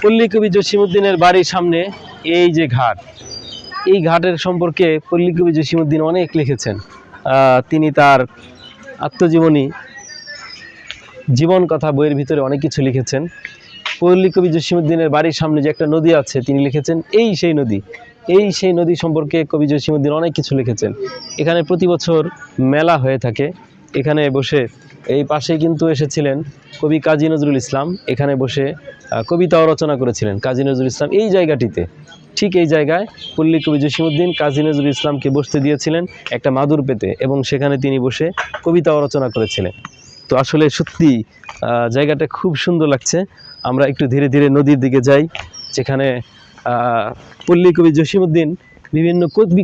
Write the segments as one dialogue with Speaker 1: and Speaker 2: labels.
Speaker 1: পল্লী কবি জসিমউদ্দিনের বাড়ির সামনে এই যে ঘাট, এই ঘাটের সম্পর্কে পল্লী কবি জসিমউদ্দিন অনেক লিখেছেন। তিনি তার আত্মজীবনী জীবন কথা বইয়ের ভিতরে অনেক কিছু লিখেছেন। পল্লী কবি জসিমউদ্দিনের বাড়ির সামনে যে একটা নদী আছে, তিনি লিখেছেন এই সেই নদী সম্পর্কে কবি জসিমউদ্দিন অনেক কিছু লিখেছেন। এখানে প্রতি বছর মেলা হয়ে থাকে। এখানে বসে এই পাশেই কিন্তু এসেছিলেন কবি কাজী নজরুল ইসলাম, এখানে বসে কবিতাও রচনা করেছিলেন কাজী নজরুল ইসলাম। এই জায়গাটিতে, ঠিক এই জায়গায় পল্লী কবি জসিমউদ্দিন কাজী নজরুল ইসলামকে বসতে দিয়েছিলেন একটা মাদুর পেতে, এবং সেখানে তিনি বসে কবিতাও রচনা করেছিলেন। তো আসলে সত্যি জায়গাটা খুব সুন্দর লাগছে। আমরা একটু ধীরে ধীরে নদীর দিকে যাই, যেখানে পল্লী কবি জসিমউদ্দিন বিভিন্ন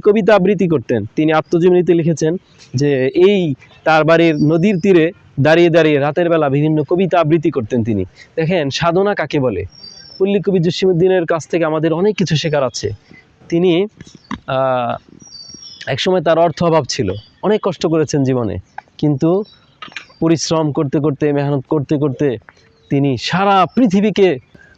Speaker 1: কবিতা আবৃত্তি করতেন। তিনি আত্মজীবনীতে লিখেছেন যে এই তার বাড়ির নদীর তীরে দাঁড়িয়ে দাঁড়িয়ে রাতের বেলা বিভিন্ন কবিতা আবৃত্তি করতেন তিনি। দেখেন সাধনা কাকে বলে। পল্লী কবি জসিমউদ্দিনের কাছ থেকে আমাদের অনেক কিছু শেখার আছে। তিনি একসময় তার অর্থ অভাব ছিল, অনেক কষ্ট করেছেন জীবনে, কিন্তু পরিশ্রম করতে করতে, মেহনত করতে করতে তিনি সারা পৃথিবীকে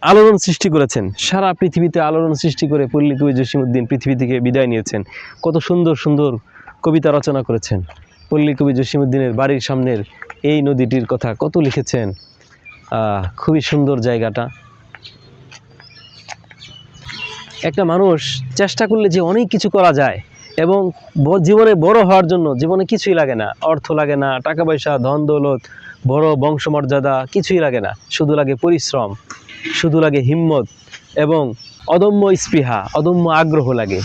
Speaker 1: আলোড়ন সৃষ্টি করেছেন। সারা পৃথিবীতে আলোড়ন সৃষ্টি করে পল্লী কবি জসিমউদ্দিন পৃথিবী থেকে বিদায় নিয়েছেন। কত সুন্দর সুন্দর কবিতা রচনা করেছেন। পল্লী কবি জসিমউদ্দিনের বাড়ির সামনের এই নদীটির কথা কত লিখেছেন। খুবই সুন্দর জায়গাটা। একটা মানুষ চেষ্টা করলে যে অনেক কিছু করা যায়, এবং জীবনে বড় হওয়ার জন্য জীবনে কিছুই লাগে না, অর্থ লাগে না, টাকা পয়সা, ধন দৌলত, বড় বংশমর্যাদা কিছুই লাগে না। শুধু লাগে পরিশ্রম, শুধু লাগে হিম্মত এবং অদম্য স্পৃহা, অদম্য আগ্রহ লাগে।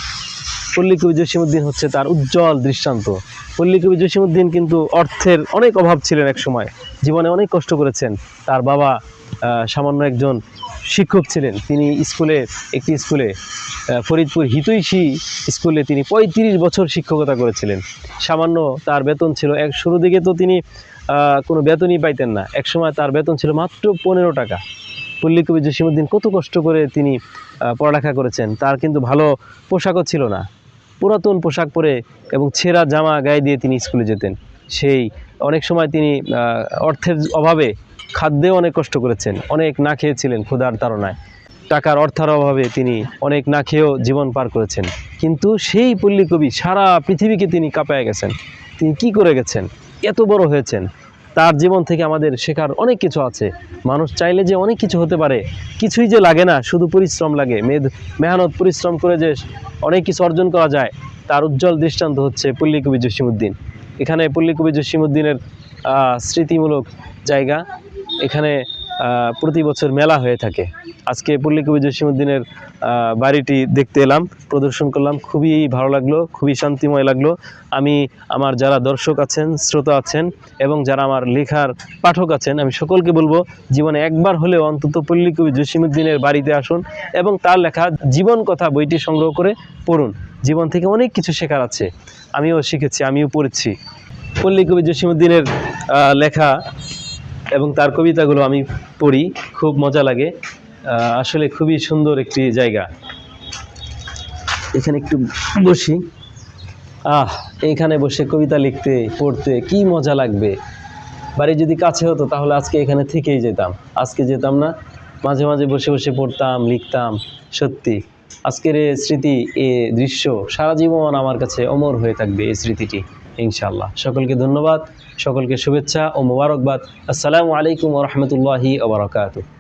Speaker 1: পল্লী কবি জসিমউদ্দিন হচ্ছে তার উজ্জ্বল দৃষ্টান্ত। পল্লী কবি জসিমউদ্দিন কিন্তু অর্থের অনেক অভাব ছিলেন, এক সময় জীবনে অনেক কষ্ট করেছেন। তার বাবা সামান্য একজন শিক্ষক ছিলেন। তিনি একটি স্কুলে ফরিদপুর হিতৈষী স্কুলে তিনি ৩৫ বছর শিক্ষকতা করেছিলেন। সামান্য তার বেতন ছিল, শুরু দিকে তো তিনি কোনো বেতনই পাইতেন না। একসময় তার বেতন ছিল মাত্র ১৫ টাকা। পল্লী কবি জসিমউদ্দিন কত কষ্ট করে তিনি পড়ালেখা করেছেন। তার কিন্তু ভালো পোশাকও ছিল না, পুরাতন পোশাক পরে এবং ছেঁড়া জামা গায়ে দিয়ে তিনি স্কুলে যেতেন। সেই অনেক সময় তিনি অর্থের অভাবে খাদ্যেও অনেক কষ্ট করেছেন, অনেক না খেয়েছিলেন ক্ষুধার তাড়নায়। টাকার অর্থের অভাবে তিনি অনেক না খেয়েও জীবন পার করেছেন। কিন্তু সেই পল্লী কবি সারা পৃথিবীকে তিনি কাঁপায় গেছেন। তিনি কি করে গেছেন, এত বড় হয়েছেন। তার জীবন থেকে আমাদের শেখার অনেক কিছু আছে। মানুষ চাইলে যে অনেক কিছু হতে পারে, কিছুই যে লাগে না, শুধু পরিশ্রম লাগে। মেহনত পরিশ্রম করে যে অনেক কিছু অর্জন করা যায়, তার উজ্জ্বল দৃষ্টান্ত হচ্ছে পল্লী কবি জসিমউদ্দিন। এখানে পল্লী কবি জসিমউদ্দিনের স্মৃতিমূলক জায়গা। এখানে প্রতি বছর মেলা হয়ে থাকে। আজকে পল্লী কবি জসিমউদ্দিনের বাড়িটি দেখতে এলাম, প্রদর্শন করলাম, খুবই ভালো লাগলো, খুবই শান্তিময় লাগলো। আমি আমার যারা দর্শক আছেন, শ্রোতা আছেন এবং যারা আমার লেখার পাঠক আছেন, আমি সকলকে বলবো জীবনে একবার হলেও অন্তত পল্লী কবি জসিমউদ্দিনের বাড়িতে আসুন এবং তার লেখা জীবন কথা বইটি সংগ্রহ করে পড়ুন। জীবন থেকে অনেক কিছু শেখার আছে। আমিও শিখেছি, আমিও পড়েছি। পল্লী কবি জসিমউদ্দিনের লেখা এবং তার কবিতাগুলো আমি পড়ি, খুব মজা লাগে। আসলে খুবই সুন্দর একটি জায়গা। এখানে একটু বসি, এইখানে বসে কবিতা লিখতে পড়তে কি মজা লাগবে। বাড়ি যদি কাছে হতো তাহলে আজকে এখানে থেকেই যেতাম, আজকে যেতাম না। মাঝে মাঝে বসে বসে পড়তাম, লিখতাম। সত্যি আজকের এই স্মৃতি, এ দৃশ্য সারা জীবন আমার কাছে অমর হয়ে থাকবে, এই স্মৃতিটি ইনশাআল্লাহ। সকলকে ধন্যবাদ, সকলকে শুভেচ্ছা ও মোবারকবাদ। আসসালামু আলাইকুম ওয়া রাহমাতুল্লাহি ওয়া বারাকাতুহু।